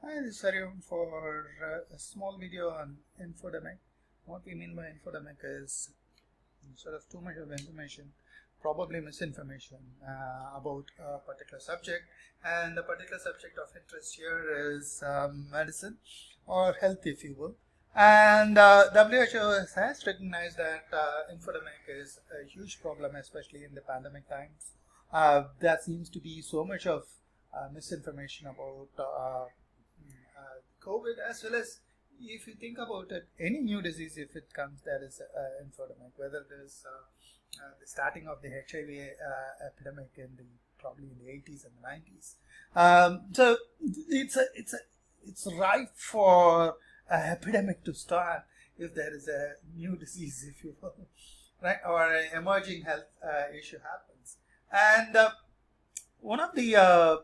Hi, this is Hariohm for a small video on infodemic. What we mean by infodemic is sort of too much of information, probably misinformation about a particular subject. And the particular subject of interest here is medicine or health, if you will. And WHO has recognized that infodemic is a huge problem, especially in the pandemic times. There seems to be so much of misinformation about COVID, as well as if you think about it, any new disease, if it comes, there is infodemic. Whether it is the starting of the HIV epidemic in the probably in the 80s and the 90s. So it's ripe for an epidemic to start if there is a new disease, if you will, right, or an emerging health issue happens. And one of the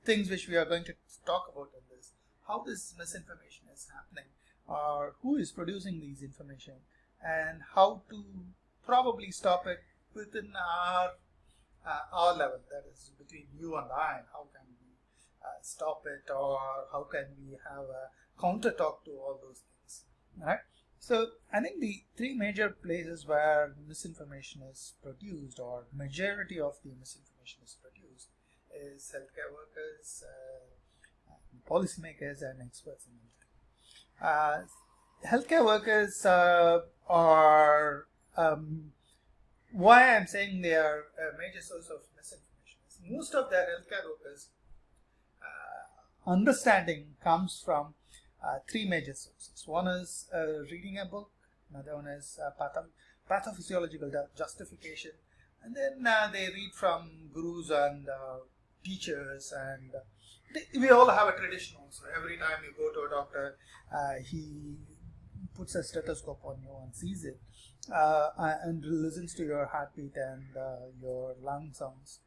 things which we are going to talk about in this, how this misinformation is happening, or who is producing these information, and how to probably stop it within our level, that is between you and I, and how can we stop it, or how can we have a counter talk to all those things, right? So I think the three major places where misinformation is produced, or majority of the misinformation is produced, is healthcare workers, policymakers, and experts in healthcare. Healthcare workers are why I'm saying they are a major source of misinformation. Most of their healthcare workers understanding comes from three major sources. One is reading a book, another one is pathophysiological justification, and then they read from gurus and teachers, and we all have a tradition also. Every time you go to a doctor, he puts a stethoscope on you and sees it and listens to your heartbeat and your lung sounds.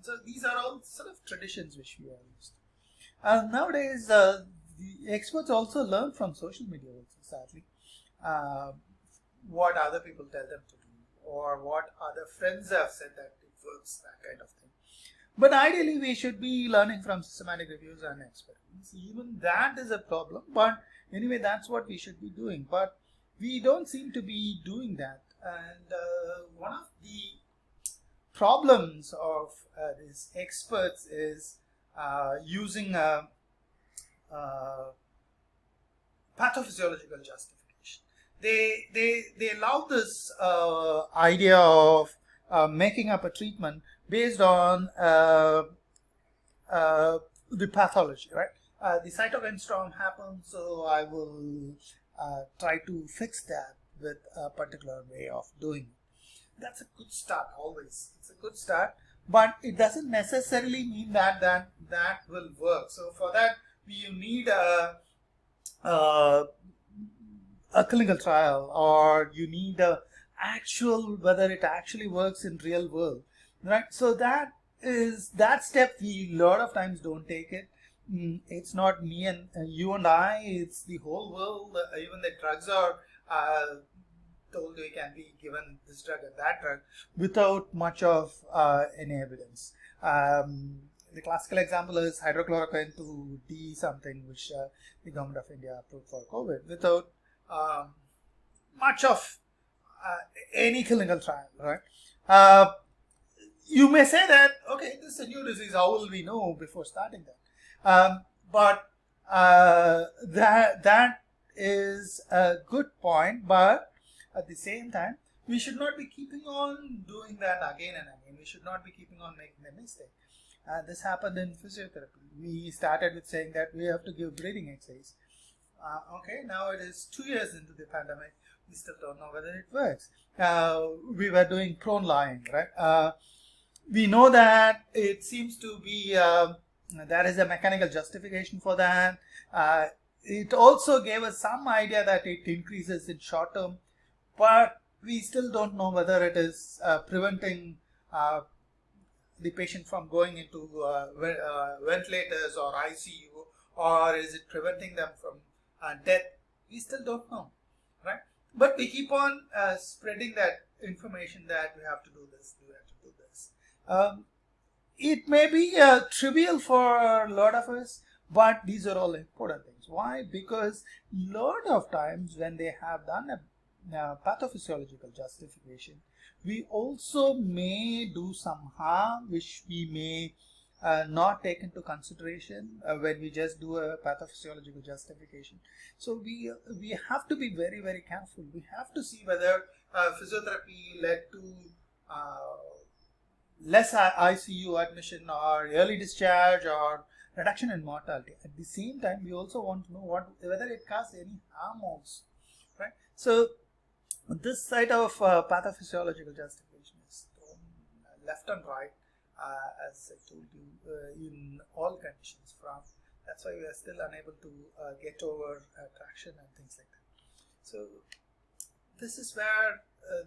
So these are all sort of traditions which we are used to. Nowadays, the experts also learn from social media also, sadly, what other people tell them to do, or what other friends have said that it works, that kind of thing. But ideally, we should be learning from systematic reviews and experiments. Even that is a problem, but anyway, that's what we should be doing. But we don't seem to be doing that. And one of the problems of these experts is using pathophysiological justification. They allow this idea of making up a treatment based on the pathology, right? The cytokine storm happens, so I will try to fix that with a particular way of doing it. That's a good start, always. It's a good start, but it doesn't necessarily mean that will work. So for that, you need a clinical trial, or you need a actual, whether it actually works in real world, right? So that step we a lot of times don't take it. It's not me and you and I, it's the whole world. Even the drugs are told you can be given this drug and that drug without much of any evidence. The classical example is hydrochloroquine to D something, which the government of India approved for COVID without much of any clinical trial, right? You may say that, okay, this is a new disease, how will we know before starting that? But that is a good point, but at the same time, we should not be keeping on doing that again and again. We should not be keeping on making the mistake. This happened in physiotherapy. We started with saying that we have to give breathing exercise. Okay, now it is 2 years into the pandemic. We still don't know whether it works. We were doing prone lying, right? We know that it seems to be, there is a mechanical justification for that. It also gave us some idea that it increases in short term, but we still don't know whether it is preventing the patient from going into ventilators or ICU, or is it preventing them from death? We still don't know, right? But we keep on spreading that information that we have to do this, we have to do this. It may be trivial for a lot of us, but these are all important things. Why? Because lot of times when they have done a pathophysiological justification, we also may do some harm which we may not take into consideration when we just do a pathophysiological justification. So we have to be very, very careful. We have to see whether physiotherapy led to less ICU admission or early discharge or reduction in mortality. At the same time, we also want to know whether it caused any harm also, right? So this side of pathophysiological justification is thrown left and right, as I told you, in all conditions. That's why we are still unable to get over traction and things like that. So this is where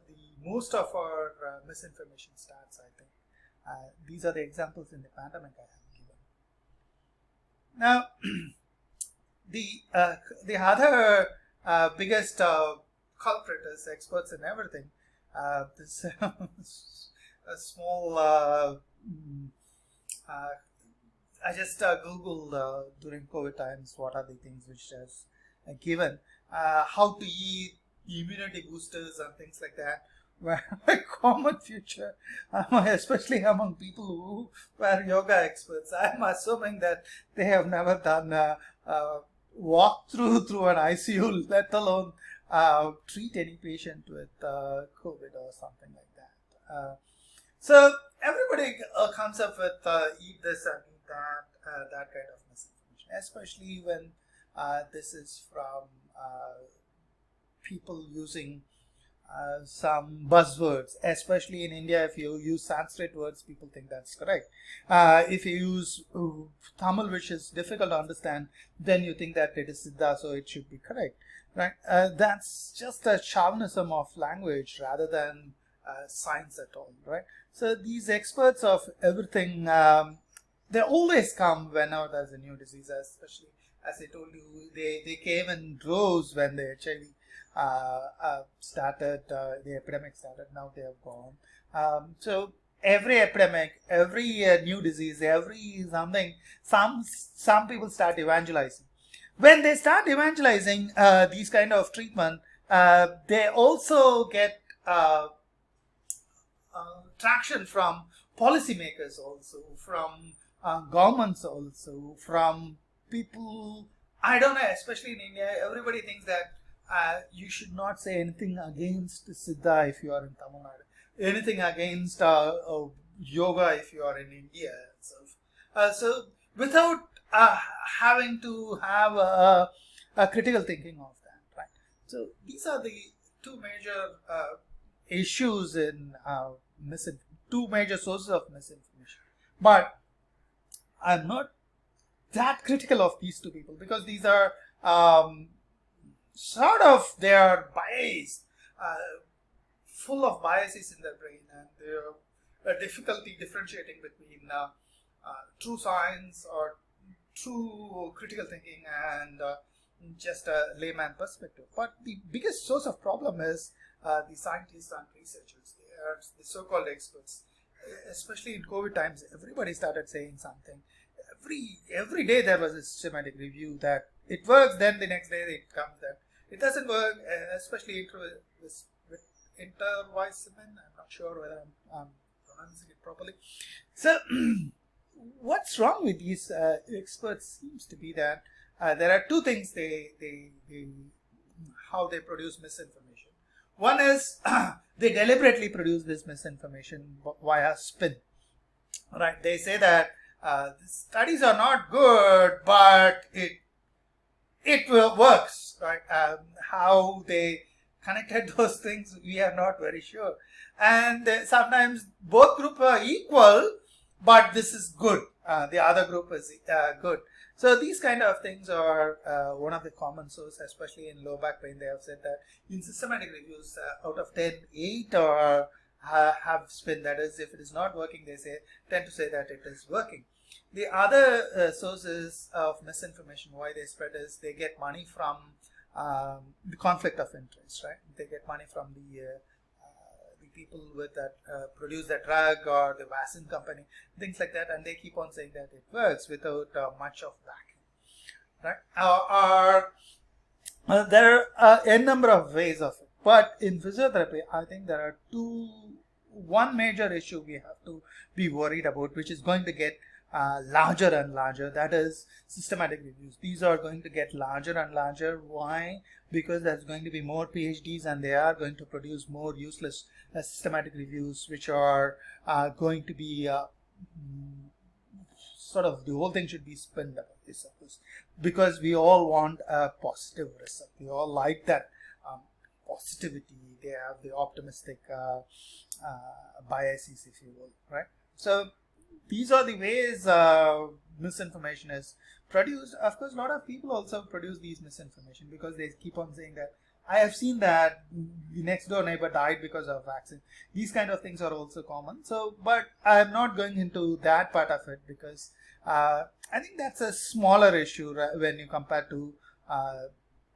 the most of our misinformation starts, I think. These are the examples in the pandemic I have given. Now, the other biggest culprit is experts in everything. This a small. I just googled during COVID times what are the things which has given how to eat, immunity boosters and things like that were a common feature, especially among people who were yoga experts. I'm assuming that they have never done a walk through an ICU, let alone treat any patient with COVID or something like that. So everybody comes up with eat this and eat that kind of misinformation, especially when this is from people using some buzzwords, especially in India. If you use Sanskrit words, people think that's correct. If you use Tamil, which is difficult to understand, then you think that it is Siddha, so it should be correct, right? That's just a chauvinism of language rather than science at all, right? So these experts of everything, they always come whenever there's a new disease, especially as I told you, they came in droves when the HIV started, the epidemic started. Now they have gone. So every epidemic, every new disease, every something, some people start evangelizing. When they start evangelizing these kind of treatment, they also get traction from policymakers also, from governments also, from people. I don't know, especially in India, everybody thinks that you should not say anything against Siddha if you are in Tamil Nadu, anything against yoga if you are in India itself. So without having to have a critical thinking of that, right? So these are the two major issues in two major sources of misinformation. But I'm not that critical of these two people because these are sort of, they are biased, full of biases in their brain, and there are difficulty differentiating between true science or true critical thinking and just a layman perspective. But the biggest source of problem is the scientists and researchers. They are the so-called experts. Especially in COVID times, everybody started saying something. Every day there was a systematic review that it works, then the next day it comes that it doesn't work, especially with intervicin. I'm not sure whether I'm pronouncing it properly. So what's wrong with these experts seems to be that there are two things how they produce misinformation. One is they deliberately produce this misinformation via spin. Right? They say that the studies are not good, but it works. Right? How they connected those things, we are not very sure. And sometimes both groups are equal, but this is good. The other group is good. So these kind of things are one of the common sources, especially in low back pain. They have said that in systematic reviews, out of 10, 8 have spin. That is, if it is not working, they tend to say that it is working. The other sources of misinformation, why they spread, is they get money from the conflict of interest, right? They get money from the people with that produce the drug or the vaccine company, things like that, and they keep on saying that it works without much of backing, right? There are a number of ways of it, but in physiotherapy, I think there are one major issue we have to be worried about, which is going to get larger and larger. That is systematic reviews. These are going to get larger and larger. Why? Because there's going to be more PhDs, and they are going to produce more useless systematic reviews, which are going to be sort of, the whole thing should be spun up, I suppose, because we all want a positive result. We all like that positivity. They have the optimistic biases, if you will, right? So these are the ways misinformation is produced. Of course, a lot of people also produce these misinformation because they keep on saying that I have seen that the next door neighbor died because of vaccine. These kind of things are also common. So, but I am not going into that part of it because I think that's a smaller issue when you compare to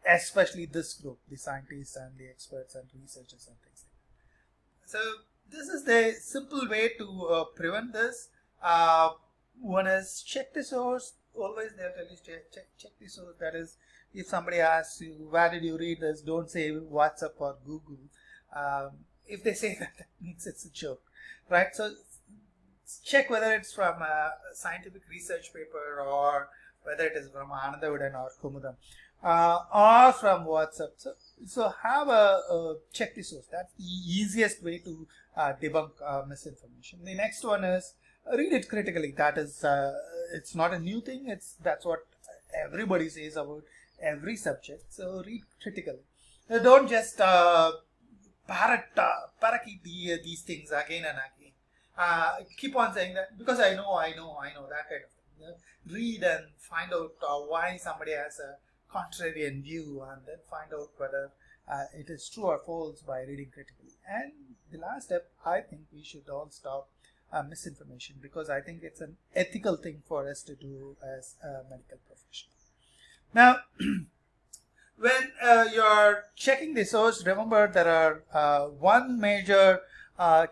especially this group, the scientists and the experts and researchers and things like that. So this is the simple way to prevent this. One is check the source. Always they'll tell you check the source. That is, if somebody asks you, where did you read this, don't say WhatsApp or Google. If they say that, that means it's a joke, right? So check whether it's from a scientific research paper or whether it is from Anandavuden or Kumudam or from WhatsApp. So have a check the source. That's the easiest way to debunk misinformation. The next one is read it critically. That is, it's not a new thing. That's what everybody says about every subject. So read critically. Don't just parakeet these things again and again. Keep on saying that because I know, that kind of thing. Read and find out why somebody has a contrarian view, and then find out whether it is true or false by reading critically. And the last step, I think we should all stop misinformation, because I think it's an ethical thing for us to do as a medical professional. Now, when you're checking the source, remember there are one major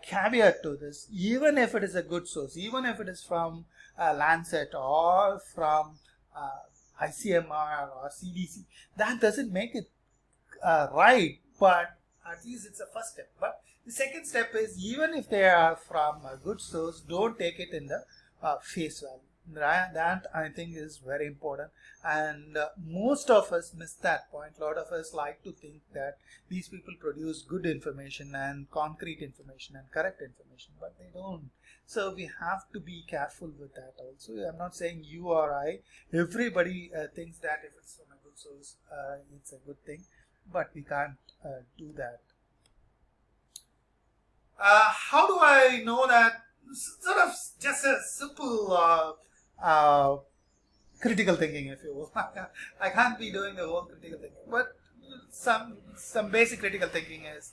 caveat to this. Even if it is a good source, even if it is from Lancet or from ICMR or CDC, that doesn't make it right, but at least it's a first step. But the second step is, even if they are from a good source, don't take it in the face value. That I think is very important, and most of us miss that point. A lot of us like to think that these people produce good information and concrete information and correct information, but they don't. So we have to be careful with that also. I'm not saying you or I, everybody thinks that if it's from a good source, it's a good thing, but we can't do that. How do I know that? Sort of just a simple critical thinking, if you will. I can't be doing the whole critical thinking, but some basic critical thinking is,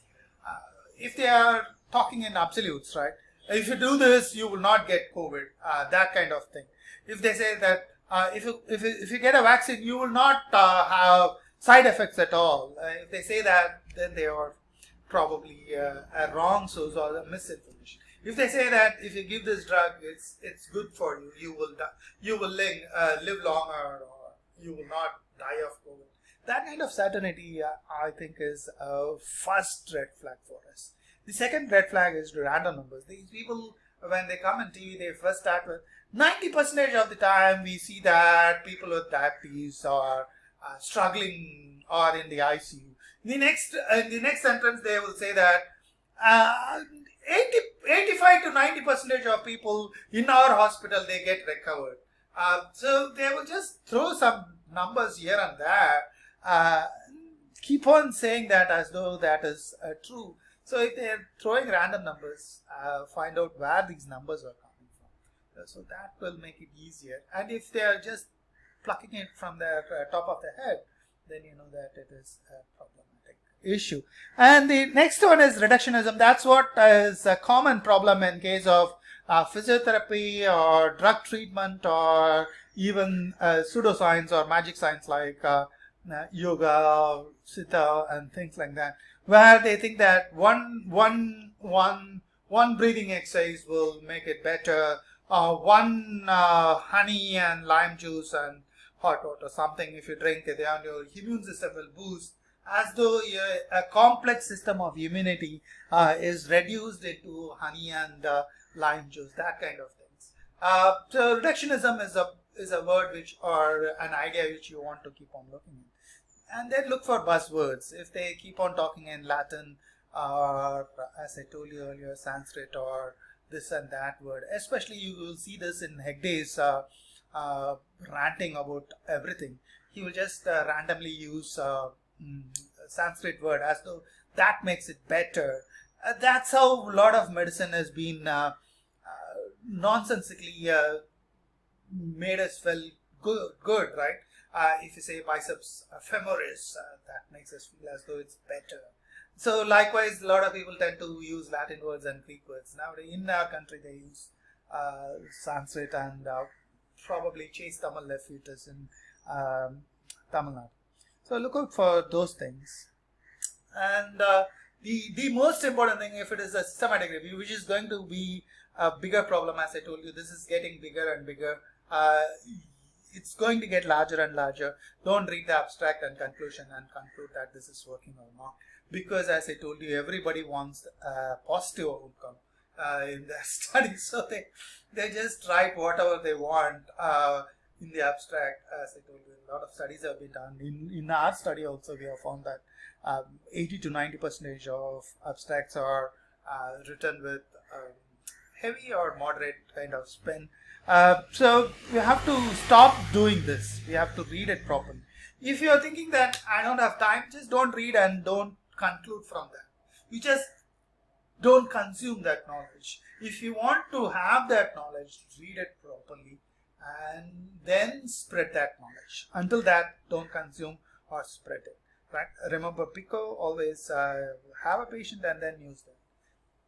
if they are talking in absolutes, right? If you do this, you will not get COVID. That kind of thing. If they say that if you get a vaccine, you will not have side effects at all. If they say that, then they are probably a wrong source or a misinformation. If they say that if you give this drug, it's good for you, you will live longer, or you will not die of COVID. That kind of certainty, I think, is a first red flag for us. The second red flag is random numbers. These people, when they come on TV, they first start with 90% of the time we see that people with diabetes are struggling or in the ICU. In the next sentence, they will say that 85 to 90% of people in our hospital, they get recovered. So they will just throw some numbers here and there, keep on saying that as though that is true. So if they are throwing random numbers, find out where these numbers are coming from. So that will make it easier. And if they are just plucking it from their top of the head, then you know that it is a problematic issue. And the next one is reductionism. That's what is a common problem in case of physiotherapy or drug treatment or even pseudoscience or magic science like yoga, sita, and things like that, where they think that one breathing exercise will make it better. One honey and lime juice and hot water, something if you drink it, then your immune system will boost, as though a complex system of immunity is reduced into honey and lime juice, that kind of things. So reductionism is a word which, or an idea which you want to keep on looking at. And then look for buzzwords. If they keep on talking in Latin, or as I told you earlier, Sanskrit, or this and that word, especially you will see this in Hegde's ranting about everything. He will just randomly use Sanskrit word as though that makes it better. That's how a lot of medicine has been nonsensically made us feel good, right? If you say biceps femoris, that makes us feel as though it's better. So likewise, a lot of people tend to use Latin words and Greek words. Nowadays, in our country, they use Sanskrit and probably Chase Tamil Lefutus in Tamil Nadu. So look out for those things. And the most important thing, if it is a systematic review, which is going to be a bigger problem, as I told you, this is getting bigger and bigger. It's going to get larger and larger. Don't read the abstract and conclusion and conclude that this is working or not. Because as I told you, everybody wants a positive outcome in their studies. So they just write whatever they want in the abstract. As I told you, a lot of studies have been done. In our study also, we have found that 80 to 90% of abstracts are written with heavy or moderate kind of spin. So we have to stop doing this. We have to read it properly. If you are thinking that I don't have time, just don't read and don't conclude from that. You just don't consume that knowledge. If you want to have that knowledge, read it properly and then spread that knowledge. Until that, don't consume or spread it. Right? Remember, Pico, always have a patient and then use them.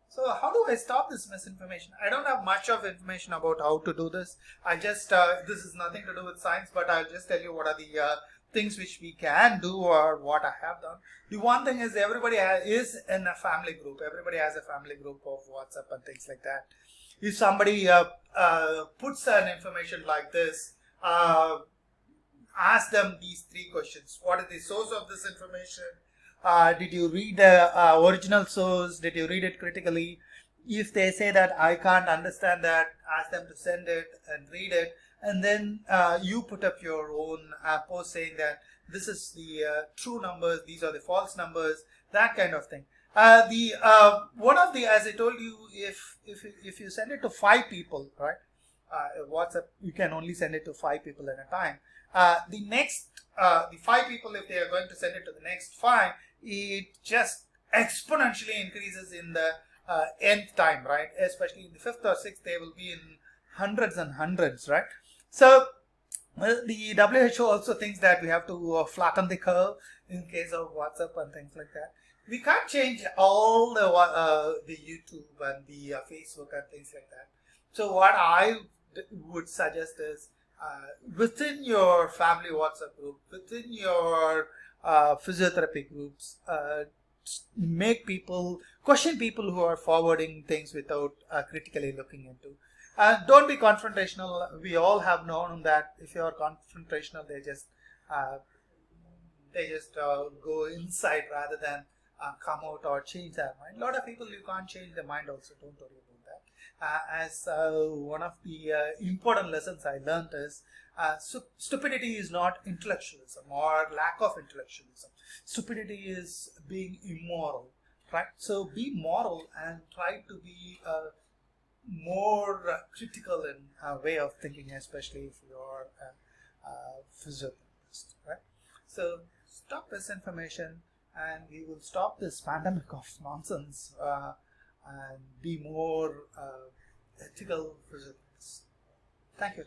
So how do I stop this misinformation? I don't have much of information about how to do this. I just, this is nothing to do with science, but I'll just tell you what are the things which we can do or what I have done. The one thing is everybody is in a family group. Everybody has a family group of WhatsApp and things like that. If somebody puts an information like this, ask them these three questions. What is the source of this information? Did you read the original source? Did you read it critically? If they say that I can't understand that, ask them to send it and read it. And then you put up your own post saying that this is the true numbers, these are the false numbers, that kind of thing. One of the, as I told you, if you send it to 5 people, right? WhatsApp, you can only send it to 5 people at a time. The 5 people, if they are going to send it to the next 5, it just exponentially increases in the nth time, right? Especially in the 5th or 6th, they will be in hundreds and hundreds, right? So the WHO also thinks that we have to flatten the curve in case of WhatsApp and things like that. We can't change all the YouTube and the Facebook and things like that. So what I would suggest is within your family WhatsApp group, within your physiotherapy groups, question people who are forwarding things without critically looking into. Don't be confrontational. We all have known that if you are confrontational, they just go inside rather than come out or change their mind. A lot of people, you can't change their mind also. Don't worry about that. As one of the important lessons I learned is stupidity is not intellectualism or lack of intellectualism. Stupidity is being immoral, right? So be moral and try to be more critical in a way of thinking, especially if you're a physiotherapist, right? So stop misinformation and we will stop this pandemic of nonsense and be more ethical physiotherapists. Thank you.